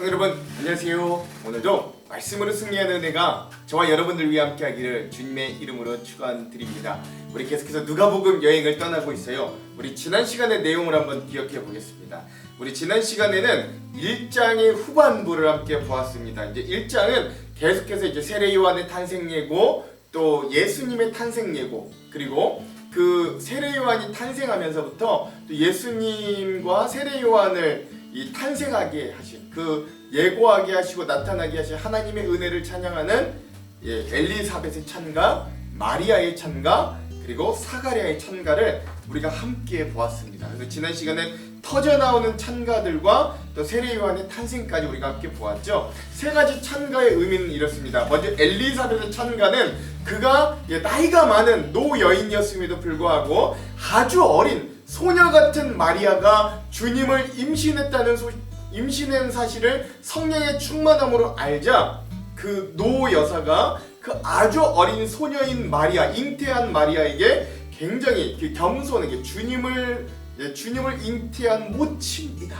여러분 안녕하세요. 오늘도 말씀으로 승리하는 은혜가 저와 여러분들 위해 함께하기를 주님의 이름으로 축원드립니다. 우리 계속해서 누가복음 여행을 떠나고 있어요. 우리 지난 시간의 내용을 한번 기억해 보겠습니다. 우리 지난 시간에는 1장의 후반부를 함께 보았습니다. 이제 1장은 계속해서 이제 세례 요한의 탄생 예고, 또 예수님의 탄생 예고, 그리고 그 세례 요한이 탄생하면서부터 또 예수님과 세례 요한을 이 탄생하게 하신, 그 예고하게 하시고 나타나게 하신 하나님의 은혜를 찬양하는 엘리사벳의 찬가, 마리아의 찬가, 그리고 사가랴의 찬가를 우리가 함께 보았습니다. 그래서 지난 시간에 터져나오는 찬가들과 또 세례 요한의 탄생까지 우리가 함께 보았죠. 세 가지 찬가의 의미는 이렇습니다. 먼저 엘리사벳의 찬가는 그가 나이가 많은 노여인이었음에도 불구하고 아주 어린 소녀 같은 마리아가 주님을 임신한 사실을 성령의 충만함으로 알자 그 노 여사가 그 아주 어린 소녀인 마리아, 잉태한 마리아에게 굉장히 겸손하게 주님을 잉태한 모친이다.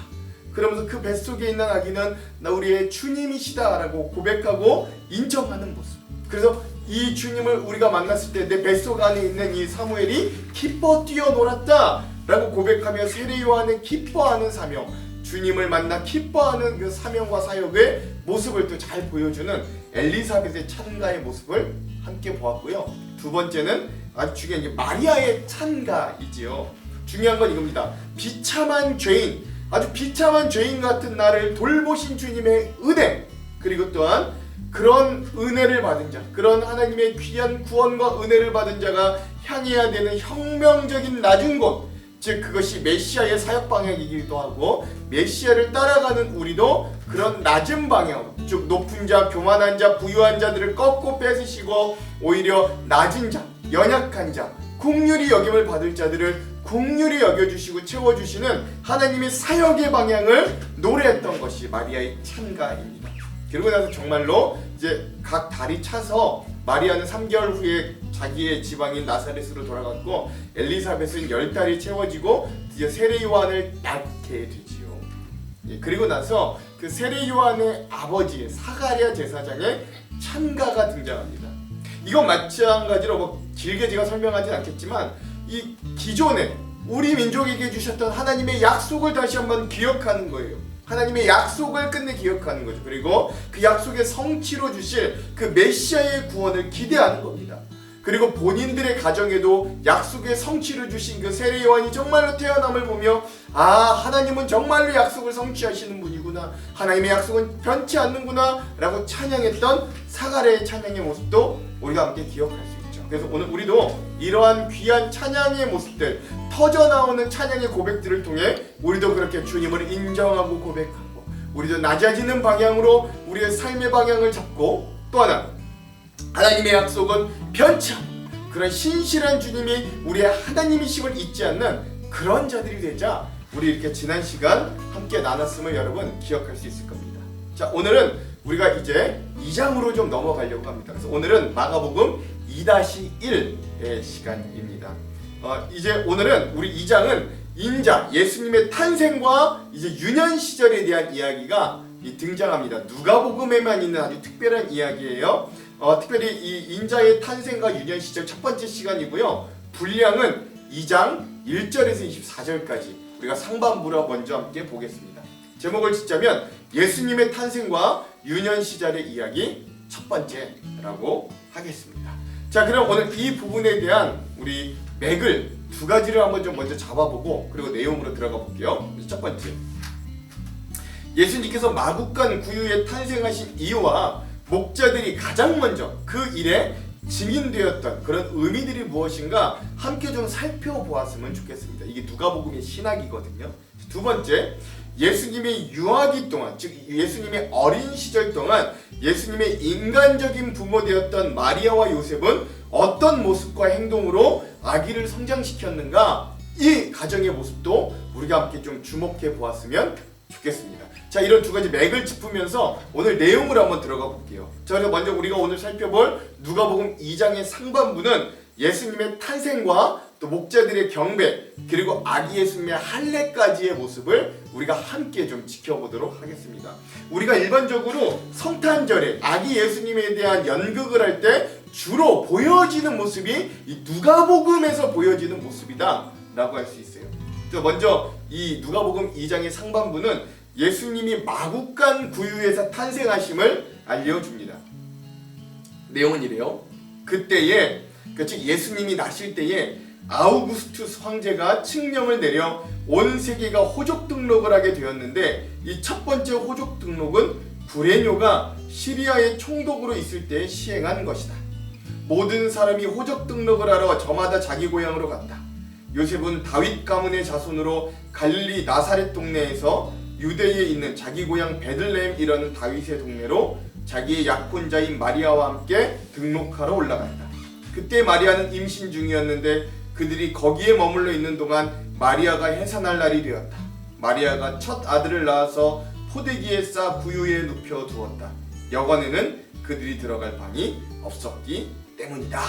그러면서 그 뱃속에 있는 아기는 나 우리의 주님이시다라고 고백하고 인정하는 모습. 그래서 이 주님을 우리가 만났을 때 내 뱃속 안에 있는 이 사무엘이 기뻐 뛰어놀았다 라고 고백하며 세례 요한은 기뻐하는 사명, 주님을 만나 기뻐하는 그 사명과 사역의 모습을 또 잘 보여주는 엘리사벳의 찬가의 모습을 함께 보았고요. 두 번째는 아주 중요한 마리아의 찬가이지요. 중요한 건 이겁니다. 비참한 죄인, 아주 비참한 죄인 같은 나를 돌보신 주님의 은혜, 그리고 또한 그런 은혜를 받은 자, 그런 하나님의 귀한 구원과 은혜를 받은 자가 향해야 되는 혁명적인 낮은 곳, 즉 그것이 메시아의 사역 방향이기도 하고 메시아를 따라가는 우리도 그런 낮은 방향, 즉 높은 자, 교만한 자, 부유한 자들을 꺾고 뺏으시고 오히려 낮은 자, 연약한 자, 긍휼히 여김을 받을 자들을 긍휼히 여겨주시고 채워주시는 하나님의 사역의 방향을 노래했던 것이 마리아의 찬가입니다. 그리고 나서 정말로 이제 각 달이 차서 마리아는 3개월 후에 자기의 지방인 나사렛으로 돌아갔고 엘리사벳은 10달이 채워지고 드디어 세례 요한을 낳게 되지요. 그리고 나서 그 세례 요한의 아버지 사가랴 제사장의 찬가가 등장합니다. 이건 마찬가지로 길게 제가 설명하진 않겠지만 이 기존에 우리 민족에게 주셨던 하나님의 약속을 다시 한번 기억하는 거예요. 하나님의 약속을 끝내 기억하는 거죠. 그리고 그 약속의 성취로 주실 그 메시아의 구원을 기대하는 겁니다. 그리고 본인들의 가정에도 약속의 성취를 주신 그 세례 요한이 정말로 태어남을 보며 하나님은 정말로 약속을 성취하시는 분이구나, 하나님의 약속은 변치 않는구나 라고 찬양했던 사가랴의 찬양의 모습도 우리가 함께 기억할 수 있죠. 그래서 오늘 우리도 이러한 귀한 찬양의 모습들, 터져나오는 찬양의 고백들을 통해 우리도 그렇게 주님을 인정하고 고백하고 우리도 낮아지는 방향으로 우리의 삶의 방향을 잡고, 또 하나 하나님의 약속은 변치 않는 그런 신실한 주님이 우리의 하나님이심을 잊지 않는 그런 자들이 되자 우리 이렇게 지난 시간 함께 나눴음을 여러분 기억할 수 있을 겁니다. 자, 오늘은 우리가 이제 2장으로 좀 넘어가려고 합니다. 그래서 오늘은 마가복음 2-1의 시간입니다. 이제 오늘은 우리 2장은 인자 예수님의 탄생과 이제 유년 시절에 대한 이야기가 등장합니다. 누가복음에만 있는 아주 특별한 이야기예요. 특별히 이 인자의 탄생과 유년 시절 첫 번째 시간이고요. 분량은 2장 1절에서 24절까지 우리가 상반부로 먼저 함께 보겠습니다. 제목을 짓자면 예수님의 탄생과 유년 시절의 이야기 첫 번째라고 하겠습니다. 자, 그럼 오늘 이 부분에 대한 우리 맥을 두 가지를 한번 좀 먼저 잡아보고 그리고 내용으로 들어가 볼게요. 첫 번째, 예수님께서 마국간 구유에 탄생하신 이유와 목자들이 가장 먼저 그 일에 증인되었던 그런 의미들이 무엇인가 함께 좀 살펴보았으면 좋겠습니다. 이게 누가복음의 신학이거든요. 두 번째, 예수님의 유아기 동안, 즉 예수님의 어린 시절 동안 예수님의 인간적인 부모 되었던 마리아와 요셉은 어떤 모습과 행동으로 아기를 성장시켰는가, 이 가정의 모습도 우리가 함께 좀 주목해 보았으면 좋겠습니다. 자, 이런 두 가지 맥을 짚으면서 오늘 내용을 한번 들어가 볼게요. 자, 그래서 먼저 우리가 오늘 살펴볼 누가복음 2장의 상반부는 예수님의 탄생과 또 목자들의 경배, 그리고 아기 예수님의 할례까지의 모습을 우리가 함께 좀 지켜보도록 하겠습니다. 우리가 일반적으로 성탄절에 아기 예수님에 대한 연극을 할 때 주로 보여지는 모습이 이 누가복음에서 보여지는 모습이다 라고 할 수 있어요. 먼저 이 누가복음 2장의 상반부는 예수님이 마구간 구유에서 탄생하심을 알려줍니다. 내용은 이래요. 그때에, 즉 예수님이 나실 때에 아우구스투스 황제가 칙령을 내려 온 세계가 호족 등록을 하게 되었는데, 이 첫 번째 호족 등록은 구레뇨가 시리아의 총독으로 있을 때 시행한 것이다. 모든 사람이 호족 등록을 하러 저마다 자기 고향으로 갔다. 요셉은 다윗 가문의 자손으로 갈릴리 나사렛 동네에서 유대에 있는 자기 고향 베들레헴이라는 다윗의 동네로 자기의 약혼자인 마리아와 함께 등록하러 올라갔다. 그때 마리아는 임신 중이었는데 그들이 거기에 머물러 있는 동안 마리아가 해산할 날이 되었다. 마리아가 첫 아들을 낳아서 포대기에 싸 구유에 눕혀 두었다. 여관에는 그들이 들어갈 방이 없었기 때문이다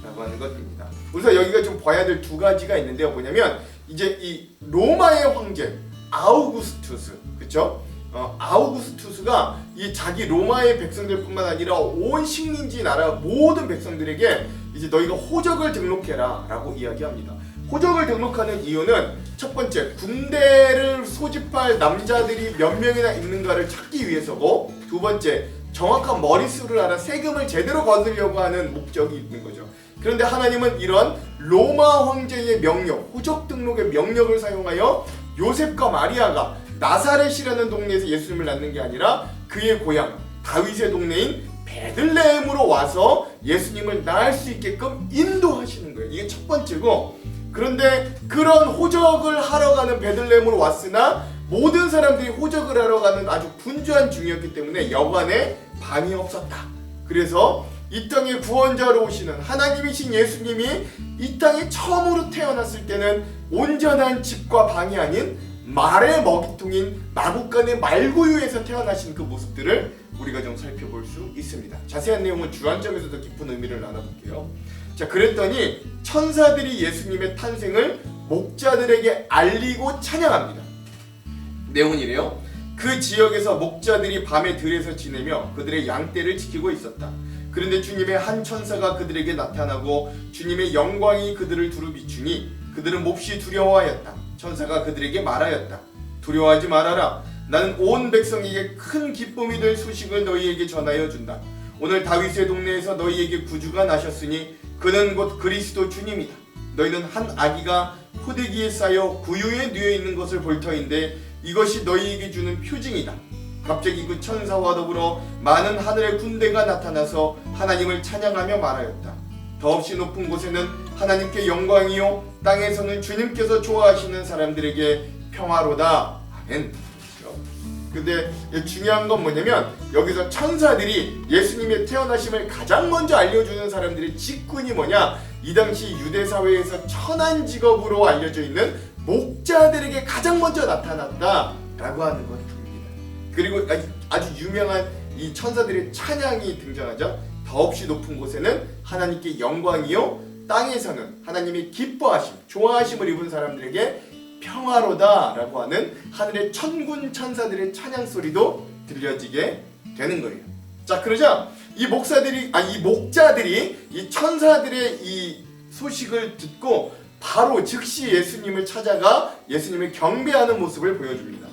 라고 하는 것입니다. 우선 여기가 좀 봐야 될 두 가지가 있는데요. 뭐냐면 이제 이 로마의 황제 아우구스투스, 그렇죠? 아우구스투스가 이 자기 로마의 백성들뿐만 아니라 온 식민지 나라 모든 백성들에게 이제 너희가 호적을 등록해라 라고 이야기합니다. 호적을 등록하는 이유는 첫 번째, 군대를 소집할 남자들이 몇 명이나 있는가를 찾기 위해서고, 두 번째, 정확한 머릿수를 알아 세금을 제대로 거두려고 하는 목적이 있는 거죠. 그런데 하나님은 이런 로마 황제의 명령, 호적 등록의 명령을 사용하여 요셉과 마리아가 나사렛이라는 동네에서 예수님을 낳는 게 아니라 그의 고향 다윗의 동네인 베들레헴으로 와서 예수님을 낳을 수 있게끔 인도하시는 거예요. 이게 첫 번째고, 그런데 그런 호적을 하러 가는 베들레헴으로 왔으나 모든 사람들이 호적을 하러 가는 아주 분주한 중이었기 때문에 여관에 방이 없었다. 그래서 이 땅에 구원자로 오시는 하나님이신 예수님이 이 땅에 처음으로 태어났을 때는 온전한 집과 방이 아닌 말의 먹이통인 마구간의 말구유에서 태어나신 그 모습들을 우리가 좀 살펴볼 수 있습니다. 자세한 내용은 주안점에서도 깊은 의미를 나눠볼게요. 자, 그랬더니 천사들이 예수님의 탄생을 목자들에게 알리고 찬양합니다. 내용은 이래요. 그 지역에서 목자들이 밤에 들에서 지내며 그들의 양떼를 지키고 있었다. 그런데 주님의 한 천사가 그들에게 나타나고 주님의 영광이 그들을 두루 비추니 그들은 몹시 두려워하였다. 천사가 그들에게 말하였다. 두려워하지 말아라. 나는 온 백성에게 큰 기쁨이 될 소식을 너희에게 전하여 준다. 오늘 다윗의 동네에서 너희에게 구주가 나셨으니 그는 곧 그리스도 주님이다. 너희는 한 아기가 포대기에 쌓여 구유에 누워 있는 것을 볼 터인데 이것이 너희에게 주는 표징이다. 갑자기 그 천사와 더불어 많은 하늘의 군대가 나타나서 하나님을 찬양하며 말하였다. 더없이 높은 곳에는 하나님께 영광이요 땅에서는 주님께서 좋아하시는 사람들에게 평화로다. 아멘. 근데 중요한 건 뭐냐면 여기서 천사들이 예수님의 태어나심을 가장 먼저 알려주는 사람들의 직군이 뭐냐, 이 당시 유대 사회에서 천한 직업으로 알려져 있는 목자들에게 가장 먼저 나타났다라고 하는 것입니다. 그리고 아주 유명한 이 천사들의 찬양이 등장하죠. 더없이 높은 곳에는 하나님께 영광이요 땅에서는 하나님이 기뻐하심, 좋아하심을 입은 사람들에게 평화로다 라고 하는 하늘의 천군 천사들의 찬양 소리도 들려지게 되는 거예요. 자, 그러자 이 목자들이 이 천사들의 이 소식을 듣고 바로 즉시 예수님을 찾아가 예수님을 경배하는 모습을 보여줍니다.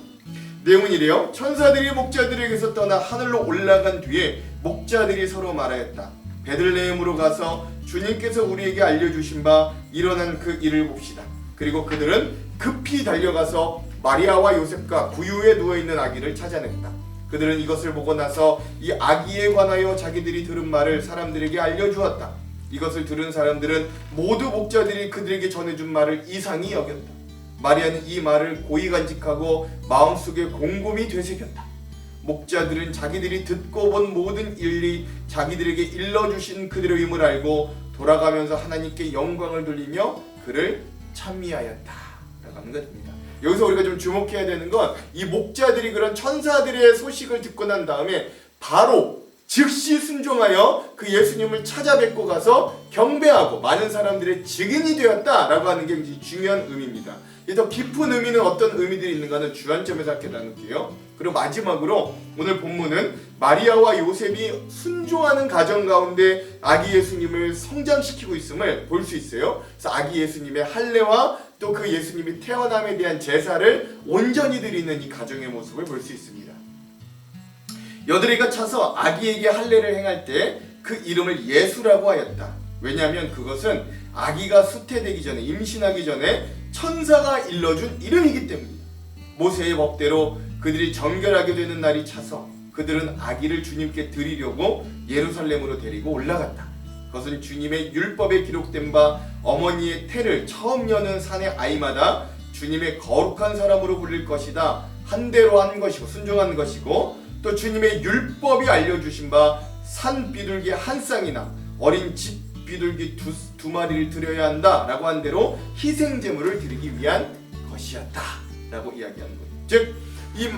내용은 이래요. 천사들이 목자들에게서 떠나 하늘로 올라간 뒤에 목자들이 서로 말하였다. 베들레헴으로 가서 주님께서 우리에게 알려주신 바 일어난 그 일을 봅시다. 그리고 그들은 급히 달려가서 마리아와 요셉과 구유에 누워있는 아기를 찾아냈다. 그들은 이것을 보고 나서 이 아기에 관하여 자기들이 들은 말을 사람들에게 알려주었다. 이것을 들은 사람들은 모두 목자들이 그들에게 전해준 말을 이상히 여겼다. 마리아는 이 말을 고이 간직하고 마음속에 곰곰이 되새겼다. 목자들은 자기들이 듣고 본 모든 일이 자기들에게 일러주신 그들의 힘을 알고 돌아가면서 하나님께 영광을 돌리며 그를 찬미하였다 라고 하는 것입니다. 여기서 우리가 좀 주목해야 되는 건 이 목자들이 그런 천사들의 소식을 듣고 난 다음에 바로 즉시 순종하여 그 예수님을 찾아뵙고 가서 경배하고 많은 사람들의 증인이 되었다라고 하는 게 굉장히 중요한 의미입니다. 더 깊은 의미는 어떤 의미들이 있는가는 주안점에서 함께 나눌게요. 그리고 마지막으로 오늘 본문은 마리아와 요셉이 순종하는 가정 가운데 아기 예수님을 성장시키고 있음을 볼 수 있어요. 그래서 아기 예수님의 할례와 또 그 예수님이 태어남에 대한 제사를 온전히 드리는 이 가정의 모습을 볼 수 있습니다. 여드레가 차서 아기에게 할례를 행할 때 그 이름을 예수라고 하였다. 왜냐하면 그것은 아기가 수태되기 전에, 임신하기 전에 천사가 일러준 이름이기 때문이다. 모세의 법대로 그들이 정결하게 되는 날이 차서 그들은 아기를 주님께 드리려고 예루살렘으로 데리고 올라갔다. 그것은 주님의 율법에 기록된 바 어머니의 태를 처음 여는 산의 아이마다 주님의 거룩한 사람으로 불릴 것이다. 한 대로 한 것이고 순종한 것이고, 또 주님의 율법이 알려주신 바 산 비둘기 한 쌍이나 어린 집 비둘기 두 마리를 드려야 한다 라고 한 대로 희생 제물을 드리기 위한 것이었다 라고 이야기하는 거예요. 즉 이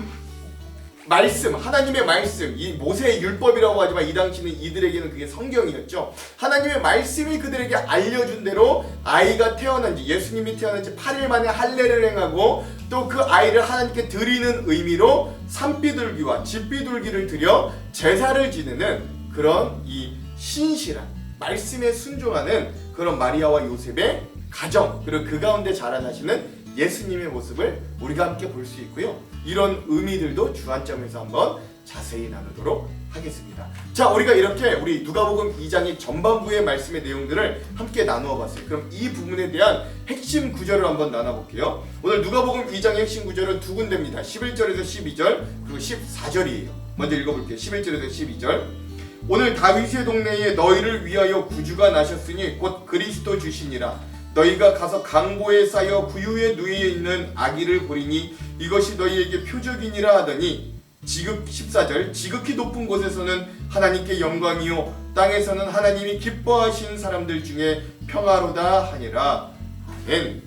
말씀, 하나님의 말씀, 이 모세의 율법이라고 하지만 이 당시는 이들에게는 그게 성경이었죠. 하나님의 말씀이 그들에게 알려준 대로 아이가 태어난지, 예수님이 태어난지 8일 만에 할례를 행하고 또 그 아이를 하나님께 드리는 의미로 산비둘기와 집비둘기를 드려 제사를 지내는 그런 이 신실한 말씀에 순종하는 그런 마리아와 요셉의 가정, 그리고 그 가운데 자라나시는 예수님의 모습을 우리가 함께 볼 수 있고요. 이런 의미들도 주안점에서 한번 자세히 나누도록 하겠습니다. 자, 우리가 이렇게 우리 누가복음 2장의 전반부의 말씀의 내용들을 함께 나누어 봤어요. 그럼 이 부분에 대한 핵심 구절을 한번 나눠볼게요. 오늘 누가복음 2장의 핵심 구절은 두 군데입니다. 11절에서 12절 그리고 14절이에요. 먼저 읽어볼게요. 11절에서 12절. 오늘 다윗의 동네에 너희를 위하여 구주가 나셨으니 곧 그리스도 주시니라. 너희가 가서 강보에 쌓여 구유에 누이에 있는 아기를 보리니 이것이 너희에게 표적이니라 하더니 14절 지극히 높은 곳에서는 하나님께 영광이요 땅에서는 하나님이 기뻐하신 사람들 중에 평화로다 하니라. 아멘.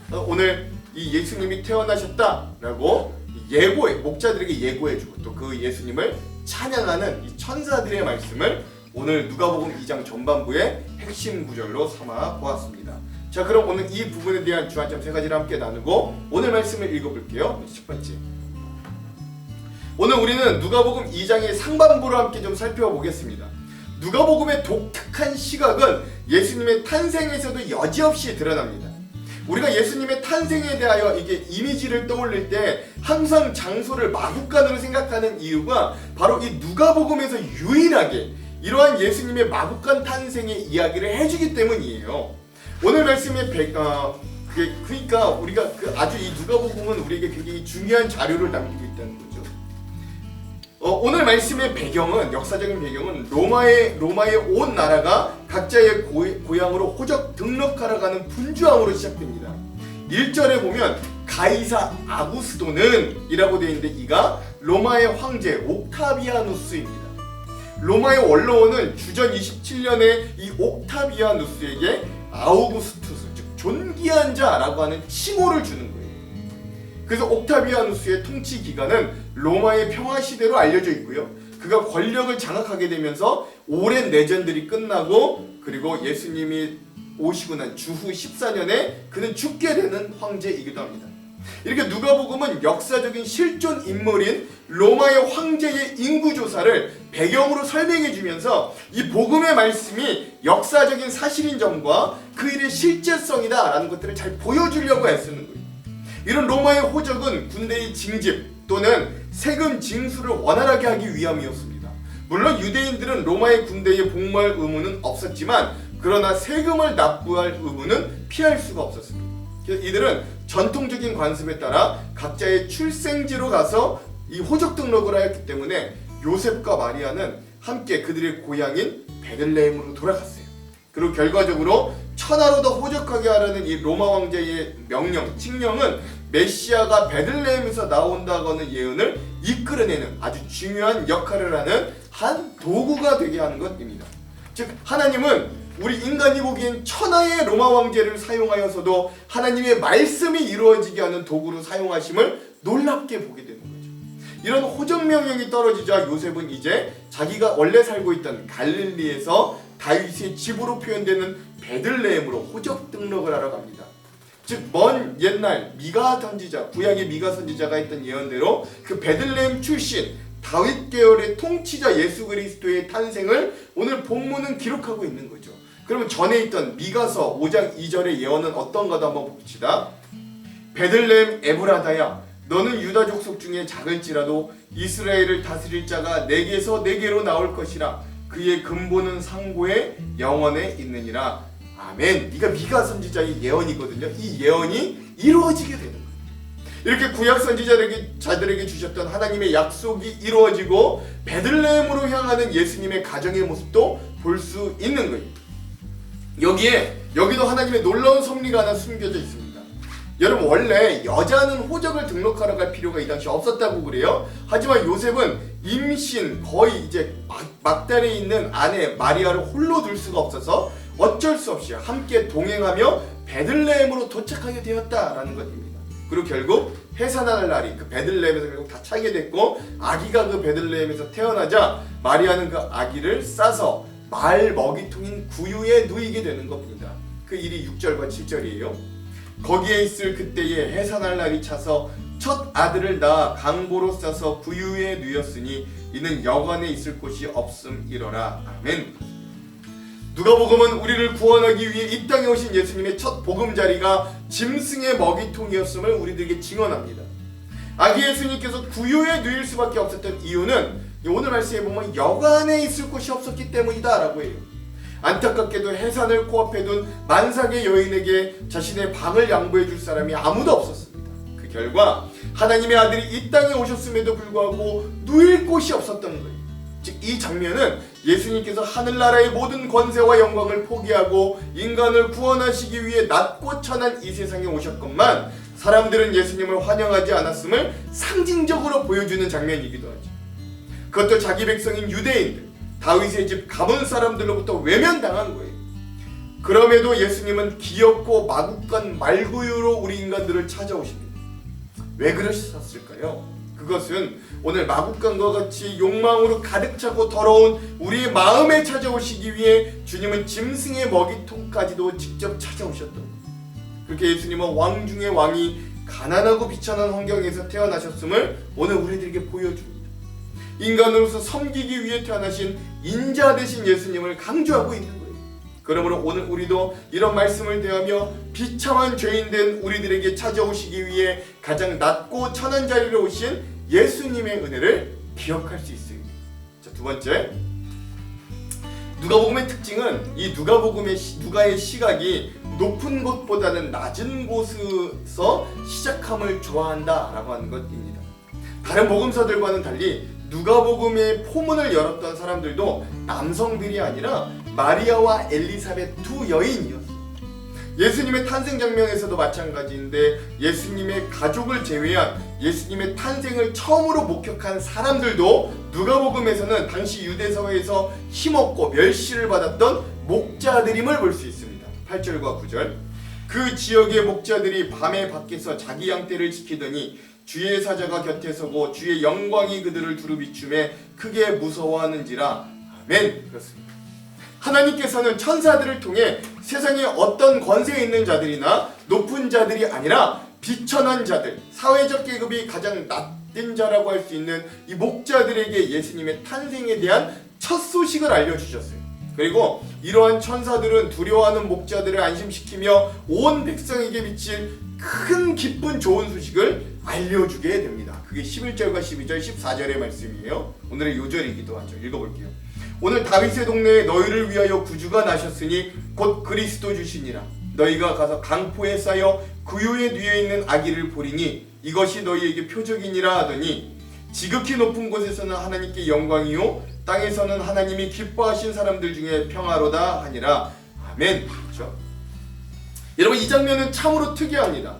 그렇죠. 오늘 이 예수님이 태어나셨다라고 예고해, 목자들에게 예고해주고 또 그 예수님을 찬양하는 이 천사들의 말씀을 오늘 누가복음 2장 전반부의 핵심 구절로 삼아 보았습니다. 자, 그럼 오늘 이 부분에 대한 주안점 세 가지를 함께 나누고 오늘 말씀을 읽어볼게요. 10번째. 오늘 우리는 누가복음 2장의 상반부를 함께 좀 살펴보겠습니다. 누가복음의 독특한 시각은 예수님의 탄생에서도 여지없이 드러납니다. 우리가 예수님의 탄생에 대하여 이게 이미지를 떠올릴 때 항상 장소를 마국간으로 생각하는 이유가 바로 이 누가복음에서 유일하게 이러한 예수님의 마국간 탄생의 이야기를 해주기 때문이에요. 오늘 말씀의 그러니까 우리가 아주 이 누가복음은 우리에게 굉장히 중요한 자료를 남기고 있다는 거죠. 오늘 말씀의 배경은, 역사적인 배경은 로마의 온 나라가 각자의 고향으로 호적 등록하러 가는 분주함으로 시작됩니다. 1절에 보면 가이사 아구스도는 이라고 되어 있는데 이가 로마의 황제 옥타비아누스입니다. 로마의 원로원은 주전 27년에 이 옥타비아누스에게 아우구스투스, 즉 존귀한 자라고 하는 칭호를 주는 거예요. 그래서 옥타비아누스의 통치 기간은 로마의 평화 시대로 알려져 있고요. 그가 권력을 장악하게 되면서 오랜 내전들이 끝나고 그리고 예수님이 오시고 난 주후 14년에 그는 죽게 되는 황제이기도 합니다. 이렇게 누가복음은 역사적인 실존 인물인 로마의 황제의 인구조사를 배경으로 설명해 주면서 이 복음의 말씀이 역사적인 사실인 점과 그 일의 실제성이다 라는 것들을 잘 보여주려고 애쓰는 거예요. 이런 로마의 호적은 군대의 징집 또는 세금 징수를 원활하게 하기 위함이었습니다. 물론 유대인들은 로마의 군대에 복무할 의무는 없었지만 그러나 세금을 납부할 의무는 피할 수가 없었습니다. 그래서 이들은 전통적인 관습에 따라 각자의 출생지로 가서 이 호적 등록을 하였기 때문에 요셉과 마리아는 함께 그들의 고향인 베들레헴으로 돌아갔어요. 그리고 결과적으로 천하로 더 호적하게 하라는 이 로마 왕제의 명령, 칙령은 메시아가 베들레헴에서 나온다고는 예언을 이끌어내는 아주 중요한 역할을 하는 한 도구가 되게 하는 것입니다. 즉 하나님은 우리 인간이 보기엔 천하의 로마 왕제를 사용하여서도 하나님의 말씀이 이루어지게 하는 도구로 사용하심을 놀랍게 보게 되는 거죠. 이런 호적 명령이 떨어지자 요셉은 이제 자기가 원래 살고 있던 갈릴리에서 다윗의 집으로 표현되는 베들레헴으로 호적 등록을 하러 갑니다. 즉 먼 옛날 미가 선지자, 구약의 미가 선지자가 했던 예언대로 그 베들레헴 출신 다윗 계열의 통치자 예수 그리스도의 탄생을 오늘 본문은 기록하고 있는 거죠. 그러면 전에 있던 미가서 5장 2절의 예언은 어떤가도 한번 봅시다. 베들레헴 에브라다야, 너는 유다 족속 중에 작을지라도 이스라엘을 다스릴 자가 내게서 내게로 나올 것이라. 그의 근본은 상고에 영원에 있느니라. 아멘. 이가 미가 선지자의 예언이거든요. 이 예언이 이루어지게 되는 거예요. 이렇게 구약 선지자들에게 주셨던 하나님의 약속이 이루어지고 베들레헴으로 향하는 예수님의 가정의 모습도 볼 수 있는 거예요. 여기도 하나님의 놀라운 섭리가 하나 숨겨져 있습니다. 여러분, 원래 여자는 호적을 등록하러 갈 필요가 이 당시 없었다고 그래요. 하지만 요셉은 임신 거의 이제 막달에 있는 아내 마리아를 홀로 둘 수가 없어서 어쩔 수 없이 함께 동행하며 베들레헴으로 도착하게 되었다라는 것입니다. 그리고 결국 해산할 날이 그 베들레헴에서 결국 다 차게 됐고, 아기가 그 베들레헴에서 태어나자 마리아는 그 아기를 싸서 말 먹이통인 구유에 누이게 되는 겁니다. 그 일이 6절과 7절이에요. 거기에 있을 그때에 해산할 날이 차서 첫 아들을 낳아 강보로 싸서 구유에 누였으니 이는 여관에 있을 곳이 없음이러라. 아멘. 누가복음은 우리를 구원하기 위해 이 땅에 오신 예수님의 첫 보금자리가 짐승의 먹이통이었음을 우리들에게 증언합니다. 아기 예수님께서 구유에 누일 수밖에 없었던 이유는 오늘 말씀에 보면 여관에 있을 곳이 없었기 때문이다 라고 해요. 안타깝게도 해산을 코앞에 둔 만삭의 여인에게 자신의 방을 양보해 줄 사람이 아무도 없었습니다. 그 결과 하나님의 아들이 이 땅에 오셨음에도 불구하고 누일 곳이 없었던 거예요. 즉 이 장면은 예수님께서 하늘나라의 모든 권세와 영광을 포기하고 인간을 구원하시기 위해 낮고 천한 이 세상에 오셨건만 사람들은 예수님을 환영하지 않았음을 상징적으로 보여주는 장면이기도 하죠. 그것도 자기 백성인 유대인들, 다윗의 집 가문 사람들로부터 외면당한 거예요. 그럼에도 예수님은 귀엽고 마구간 말구유로 우리 인간들을 찾아오십니다. 왜 그러셨을까요? 그것은 오늘 마구간과 같이 욕망으로 가득 차고 더러운 우리의 마음에 찾아오시기 위해 주님은 짐승의 먹이통까지도 직접 찾아오셨던 거예요. 그렇게 예수님은 왕 중의 왕이 가난하고 비천한 환경에서 태어나셨음을 오늘 우리들에게 보여줍니다. 인간으로서 섬기기 위해 태어나신 인자 되신 예수님을 강조하고 있는 거예요. 그러므로 오늘 우리도 이런 말씀을 대하며 비참한 죄인된 우리들에게 찾아오시기 위해 가장 낮고 천한 자리로 오신 예수님의 은혜를 기억할 수 있어요. 자, 두 번째, 누가복음의 특징은 이 누가의 시각이 높은 곳보다는 낮은 곳에서 시작함을 좋아한다라고 하는 것입니다. 다른 복음서들과는 달리 누가복음의 포문을 열었던 사람들도 남성들이 아니라 마리아와 엘리사벳 두 여인이었어요. 예수님의 탄생 장면에서도 마찬가지인데 예수님의 가족을 제외한 예수님의 탄생을 처음으로 목격한 사람들도 누가복음에서는 당시 유대사회에서 힘없고 멸시를 받았던 목자들임을 볼 수 있습니다. 8절과 9절. 그 지역의 목자들이 밤에 밖에서 자기 양떼를 지키더니 주의 사자가 곁에 서고 주의 영광이 그들을 두루비추매 크게 무서워하는지라. 아멘. 그렇습니다. 하나님께서는 천사들을 통해 세상에 어떤 권세 있는 자들이나 높은 자들이 아니라 비천한 자들, 사회적 계급이 가장 낮은 자라고 할 수 있는 이 목자들에게 예수님의 탄생에 대한 첫 소식을 알려주셨어요. 그리고 이러한 천사들은 두려워하는 목자들을 안심시키며 온 백성에게 미칠 큰 기쁜 좋은 소식을 알려주게 됩니다. 그게 11절과 12절, 14절의 말씀이에요. 오늘의 요절이기도 하죠. 읽어볼게요. 오늘 다윗의 동네에 너희를 위하여 구주가 나셨으니 곧 그리스도 주시니라. 너희가 가서 강포에 쌓여 구유에 누워있는 아기를 보리니 이것이 너희에게 표적이니라 하더니 지극히 높은 곳에서는 하나님께 영광이요 땅에서는 하나님이 기뻐하신 사람들 중에 평화로다 하니라. 아멘. 그렇죠? 여러분, 이 장면은 참으로 특이합니다.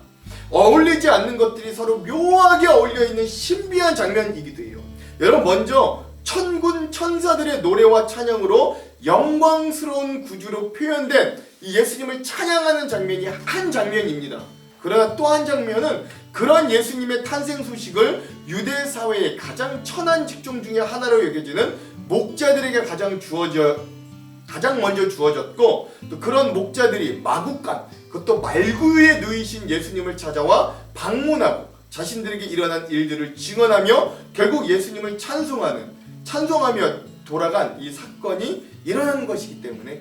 어울리지 않는 것들이 서로 묘하게 어울려있는 신비한 장면이기도 해요. 여러분, 먼저 천군 천사들의 노래와 찬양으로 영광스러운 구주로 표현된 이 예수님을 찬양하는 장면이 한 장면입니다. 그러나 또 한 장면은 그런 예수님의 탄생 소식을 유대 사회의 가장 천한 직종 중에 하나로 여겨지는 목자들에게 가장 먼저 주어졌고, 또 그런 목자들이 마구간, 그것도 말구유에 누이신 예수님을 찾아와 방문하고 자신들에게 일어난 일들을 증언하며 결국 예수님을 찬송하며 돌아간 이 사건이 일어난 것이기 때문에,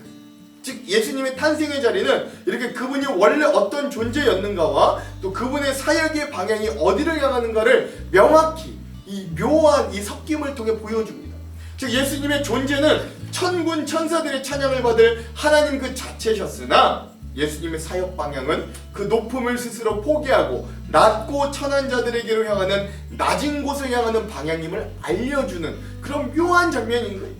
즉 예수님의 탄생의 자리는 이렇게 그분이 원래 어떤 존재였는가와 또 그분의 사역의 방향이 어디를 향하는가를 명확히 이 묘한 이 섞임을 통해 보여줍니다. 즉 예수님의 존재는 천군 천사들의 찬양을 받을 하나님 그 자체셨으나, 예수님의 사역 방향은 그 높음을 스스로 포기하고 낮고 천한 자들에게로 향하는 낮은 곳을 향하는 방향임을 알려주는 그런 묘한 장면인 거예요.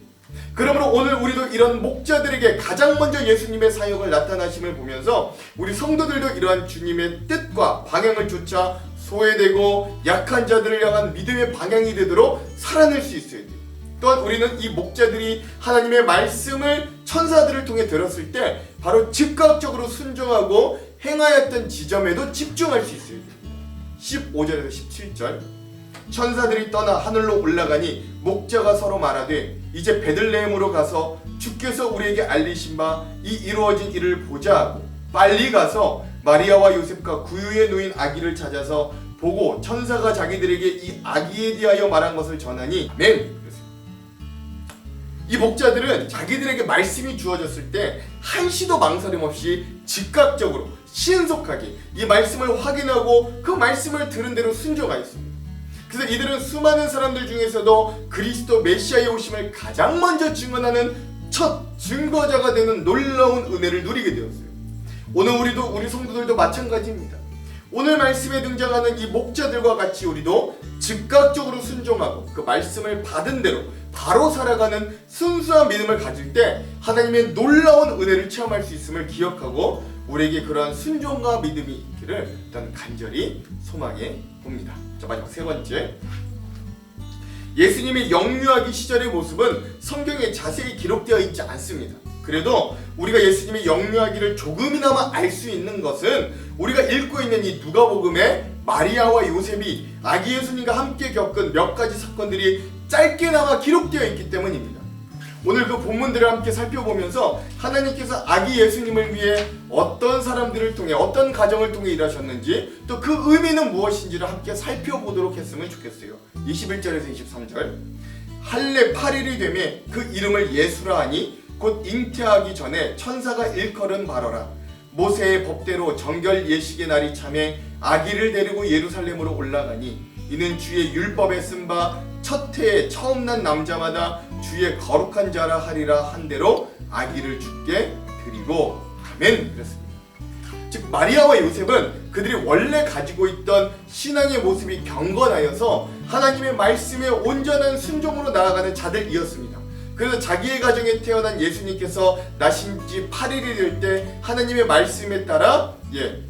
그러므로 오늘 우리도 이런 목자들에게 가장 먼저 예수님의 사역을 나타나심을 보면서 우리 성도들도 이러한 주님의 뜻과 방향을 쫓아 소외되고 약한 자들을 향한 믿음의 방향이 되도록 살아낼 수 있어야 돼요. 또한 우리는 이 목자들이 하나님의 말씀을 천사들을 통해 들었을 때 바로 즉각적으로 순종하고 행하였던 지점에도 집중할 수 있어야 돼요. 15절에서 17절, 천사들이 떠나 하늘로 올라가니 목자가 서로 말하되 이제 베들레헴으로 가서 주께서 우리에게 알리신 바 이 이루어진 일을 보자 하고 빨리 가서 마리아와 요셉과 구유에 누인 아기를 찾아서 보고 천사가 자기들에게 이 아기에 대하여 말한 것을 전하니 아멘. 이 목자들은 자기들에게 말씀이 주어졌을 때 한시도 망설임 없이 즉각적으로 신속하게 이 말씀을 확인하고 그 말씀을 들은 대로 순종하였습니다. 그래서 이들은 수많은 사람들 중에서도 그리스도 메시아의 오심을 가장 먼저 증언하는 첫 증거자가 되는 놀라운 은혜를 누리게 되었어요. 오늘 우리 성도들도 마찬가지입니다. 오늘 말씀에 등장하는 이 목자들과 같이 우리도 즉각적으로 순종하고 그 말씀을 받은 대로 바로 살아가는 순수한 믿음을 가질 때 하나님의 놀라운 은혜를 체험할 수 있음을 기억하고 우리에게 그러한 순종과 믿음이 있기를 일단 간절히 소망해 봅니다. 자, 마지막 세 번째, 예수님의 영유아기 시절의 모습은 성경에 자세히 기록되어 있지 않습니다. 그래도 우리가 예수님의 영유아기를 조금이나마 알 수 있는 것은 우리가 읽고 있는 이 누가복음에 마리아와 요셉이 아기 예수님과 함께 겪은 몇 가지 사건들이 짧게나마 기록되어 있기 때문입니다. 오늘 그 본문들을 함께 살펴보면서 하나님께서 아기 예수님을 위해 어떤 사람들을 통해 어떤 가정을 통해 일하셨는지 또 그 의미는 무엇인지를 함께 살펴보도록 했으면 좋겠어요. 21절에서 23절, 할례 8일이 되매 그 이름을 예수라 하니 곧 잉태하기 전에 천사가 일컬은 바로라. 모세의 법대로 정결 예식의 날이 참에 아기를 데리고 예루살렘으로 올라가니 이는 주의 율법에 쓴 바 첫 해에 처음 난 남자마다 주의 거룩한 자라 하리라 한 대로 아기를 주께 드리고 아멘. 그랬습니다. 즉 마리아와 요셉은 그들이 원래 가지고 있던 신앙의 모습이 경건하여서 하나님의 말씀에 온전한 순종으로 나아가는 자들이었습니다. 그래서 자기의 가정에 태어난 예수님께서 나신 지 8일이 될 때 하나님의 말씀에 따라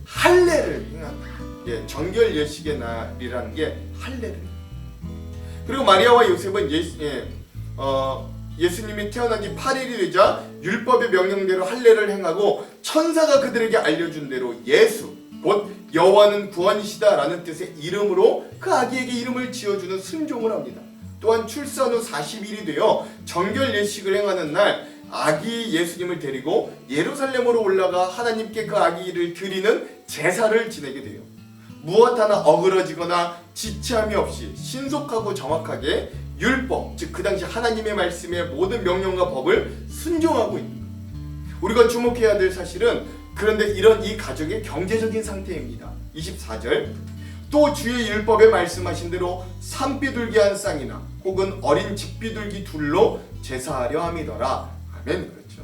할례를 행한 정결 예식의 날이라는 게 할례를. 그리고 마리아와 요셉은 예수님이 태어난 지 8일이 되자 율법의 명령대로 할례를 행하고 천사가 그들에게 알려준 대로 예수 곧 여호와는 구원이시다 라는 뜻의 이름으로 그 아기에게 이름을 지어주는 순종을 합니다. 또한 출산 후 40일이 되어 정결 예식을 행하는 날 아기 예수님을 데리고 예루살렘으로 올라가 하나님께 그 아기를 드리는 제사를 지내게 돼요. 무엇 하나 어그러지거나 지체함이 없이 신속하고 정확하게 율법, 즉 그 당시 하나님의 말씀의 모든 명령과 법을 순종하고 있는 거예요. 우리가 주목해야 될 사실은 그런데 이런 이 가정의 경제적인 상태입니다. 24절, 또 주의 율법에 말씀하신 대로 산비둘기 한 쌍이나 혹은 어린 직비둘기 둘로 제사하려 함이더라. 아멘. 그렇죠.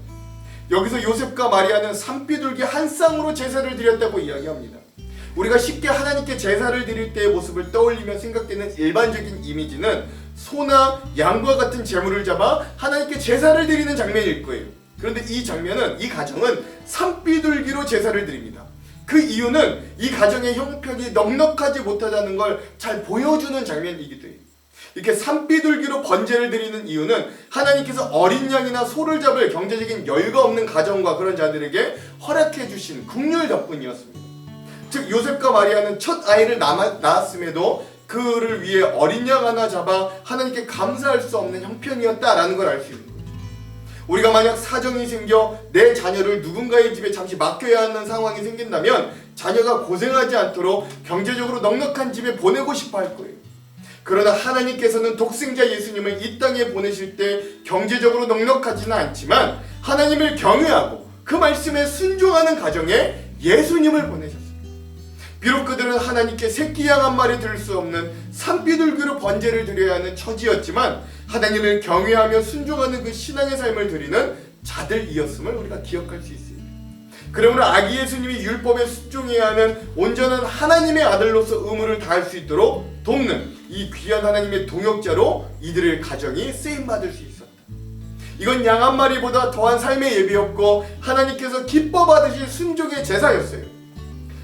여기서 요셉과 마리아는 산비둘기 한 쌍으로 제사를 드렸다고 이야기합니다. 우리가 쉽게 하나님께 제사를 드릴 때의 모습을 떠올리면 생각되는 일반적인 이미지는 소나 양과 같은 제물을 잡아 하나님께 제사를 드리는 장면일 거예요. 그런데 이 가정은 산비둘기로 제사를 드립니다. 그 이유는 이 가정의 형편이 넉넉하지 못하다는 걸 잘 보여주는 장면이기도 해요. 이렇게 산비둘기로 번제를 드리는 이유는 하나님께서 어린 양이나 소를 잡을 경제적인 여유가 없는 가정과 그런 자들에게 허락해 주신 긍휼 덕분이었습니다. 즉 요셉과 마리아는 첫 아이를 낳았음에도 그를 위해 어린 양 하나 잡아 하나님께 감사할 수 없는 형편이었다라는 걸 알 수 있는 거죠. 우리가 만약 사정이 생겨 내 자녀를 누군가의 집에 잠시 맡겨야 하는 상황이 생긴다면 자녀가 고생하지 않도록 경제적으로 넉넉한 집에 보내고 싶어 할 거예요. 그러나 하나님께서는 독생자 예수님을 이 땅에 보내실 때 경제적으로 넉넉하지는 않지만 하나님을 경외하고 그 말씀에 순종하는 가정에 예수님을 보내셨어요. 비록 그들은 하나님께 새끼 양 한 마리 들을 수 없는 산비둘기로 번제를 드려야 하는 처지였지만 하나님을 경외하며 순종하는 그 신앙의 삶을 드리는 자들이었음을 우리가 기억할 수 있습니다. 그러므로 아기 예수님이 율법에 순종해야 하는 온전한 하나님의 아들로서 의무를 다할 수 있도록 돕는 이 귀한 하나님의 동역자로 이들의 가정이 쓰임받을 수 있었다. 이건 양 한 마리보다 더한 삶의 예배였고 하나님께서 기뻐 받으실 순종의 제사였어요.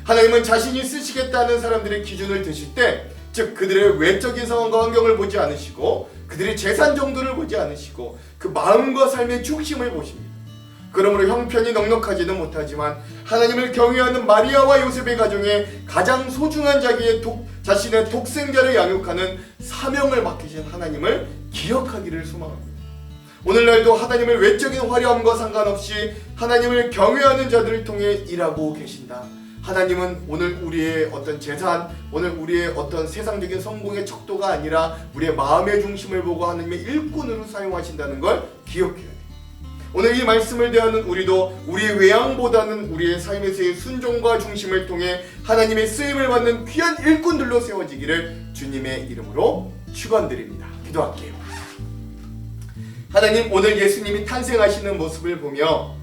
하나님은 자신이 쓰시겠다는 사람들의 기준을 드실 때, 즉 그들의 외적인 상황과 환경을 보지 않으시고 그들의 재산 정도를 보지 않으시고 그 마음과 삶의 중심을 보십니다. 그러므로 형편이 넉넉하지는 못하지만 하나님을 경외하는 마리아와 요셉의 가정에 가장 소중한 자신의 독생자를 양육하는 사명을 맡기신 하나님을 기억하기를 소망합니다. 오늘날도 하나님을 외적인 화려함과 상관없이 하나님을 경외하는 자들을 통해 일하고 계신다. 하나님은 오늘 우리의 어떤 재산, 오늘 우리의 어떤 세상적인 성공의 척도가 아니라 우리의 마음의 중심을 보고 하나님의 일꾼으로 사용하신다는 걸 기억해야 돼요. 오늘 이 말씀을 대하는 우리도 우리의 외양보다는 우리의 삶에서의 순종과 중심을 통해 하나님의 쓰임을 받는 귀한 일꾼들로 세워지기를 주님의 이름으로 축원드립니다. 기도할게요. 하나님, 오늘 예수님이 탄생하시는 모습을 보며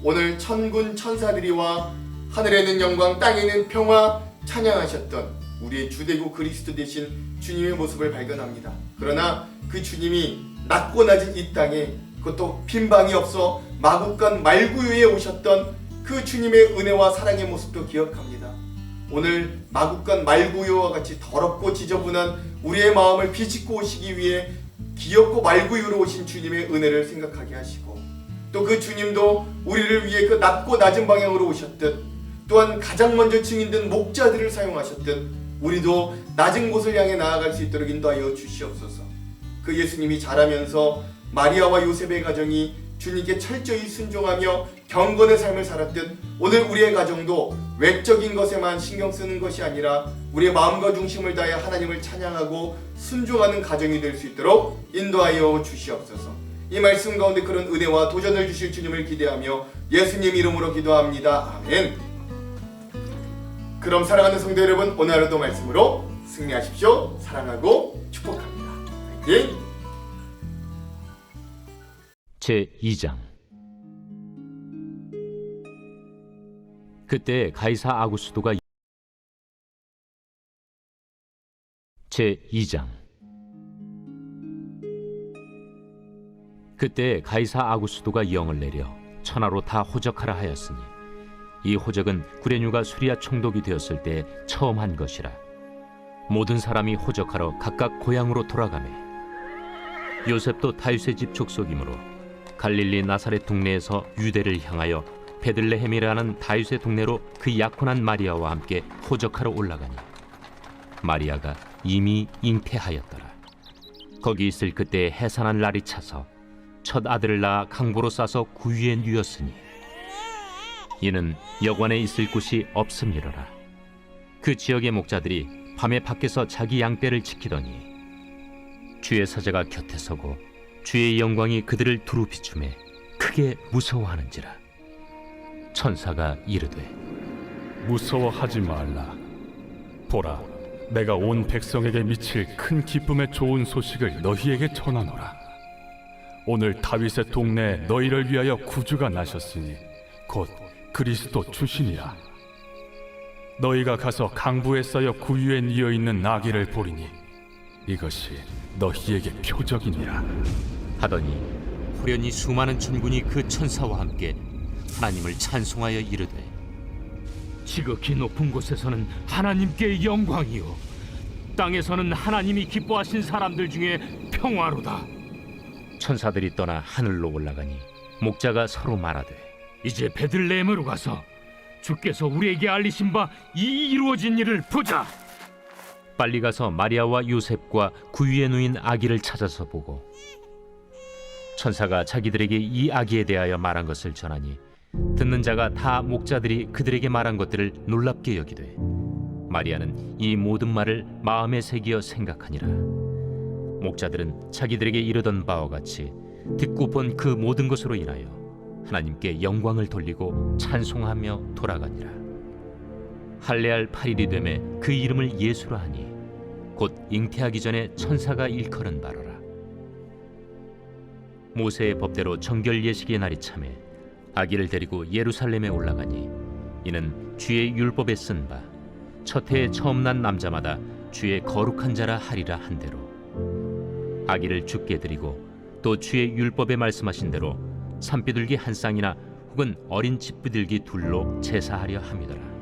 오늘 천군 천사들이와 하늘에 있는 영광 땅에 있는 평화 찬양하셨던 우리의 주되고 그리스도 되신 주님의 모습을 발견합니다. 그러나 그 주님이 낮고 낮은 이 땅에, 그것도 빈방이 없어 마국간 말구유에 오셨던 그 주님의 은혜와 사랑의 모습도 기억합니다. 오늘 마국간 말구유와 같이 더럽고 지저분한 우리의 마음을 비집고 오시기 위해 기엽고 말구유로 오신 주님의 은혜를 생각하게 하시고, 또 그 주님도 우리를 위해 그 낮고 낮은 방향으로 오셨듯, 또한 가장 먼저 증인된 목자들을 사용하셨듯 우리도 낮은 곳을 향해 나아갈 수 있도록 인도하여 주시옵소서. 그 예수님이 자라면서 마리아와 요셉의 가정이 주님께 철저히 순종하며 경건의 삶을 살았듯 오늘 우리의 가정도 외적인 것에만 신경 쓰는 것이 아니라 우리의 마음과 중심을 다해 하나님을 찬양하고 순종하는 가정이 될 수 있도록 인도하여 주시옵소서. 이 말씀 가운데 그런 은혜와 도전을 주실 주님을 기대하며 예수님 이름으로 기도합니다. 아멘. 그럼 사랑하는 성도 여러분, 오늘 하루도 말씀으로 승리하십시오. 사랑하고 축복합니다. 화이팅! 제2장. 그때 가이사 아구스도가 제2장. 그때 가이사 아구스도가 영을 내려 천하로 다 호적하라 하였으니 이 호적은 구레뉴가 수리아 총독이 되었을 때 처음 한 것이라. 모든 사람이 호적하러 각각 고향으로 돌아가매 요셉도 다윗의 집 족속이므로 갈릴리 나사렛 동네에서 유대를 향하여 베들레헴이라는 다윗의 동네로 그 약혼한 마리아와 함께 호적하러 올라가니 마리아가 이미 잉태하였더라. 거기 있을 그때 해산한 날이 차서 첫 아들을 낳아 강보로 싸서 구유에 누였으니 이는 여관에 있을 곳이 없음이로라. 그 지역의 목자들이 밤에 밖에서 자기 양떼를 지키더니 주의 사자가 곁에 서고 주의 영광이 그들을 두루 비추매 크게 무서워하는지라. 천사가 이르되 무서워하지 말라. 보라, 내가 온 백성에게 미칠 큰 기쁨의 좋은 소식을 너희에게 전하노라. 오늘 다윗의 동네에 너희를 위하여 구주가 나셨으니 곧 그리스도 주시니라. 너희가 가서 강부에 쌓여 구유에 뉘어 있는 나귀를 보리니 이것이 너희에게 표적이니라. 하더니 후련히 수많은 천군이 그 천사와 함께 하나님을 찬송하여 이르되 지극히 높은 곳에서는 하나님께 영광이요 땅에서는 하나님이 기뻐하신 사람들 중에 평화로다. 천사들이 떠나 하늘로 올라가니 목자가 서로 말하되 이제 베들레헴으로 가서 주께서 우리에게 알리신 바 이 이루어진 일을 보자. 빨리 가서 마리아와 요셉과 구유에 누인 아기를 찾아서 보고 천사가 자기들에게 이 아기에 대하여 말한 것을 전하니 듣는 자가 다 목자들이 그들에게 말한 것들을 놀랍게 여기되 마리아는 이 모든 말을 마음에 새기어 생각하니라. 목자들은 자기들에게 이르던 바와 같이 듣고 본 그 모든 것으로 인하여 하나님께 영광을 돌리고 찬송하며 돌아가니라. 할례할 8일이 되매 그 이름을 예수라 하니 곧 잉태하기 전에 천사가 일컬은 바로라. 모세의 법대로 정결 예식의 날이 차매 아기를 데리고 예루살렘에 올라가니 이는 주의 율법에 쓴 바 첫 해에 처음 난 남자마다 주의 거룩한 자라 하리라 한 대로 아기를 주께 드리고 또 주의 율법에 말씀하신 대로 산비둘기 한 쌍이나 혹은 어린 집비둘기 둘로 제사하려 함이더라.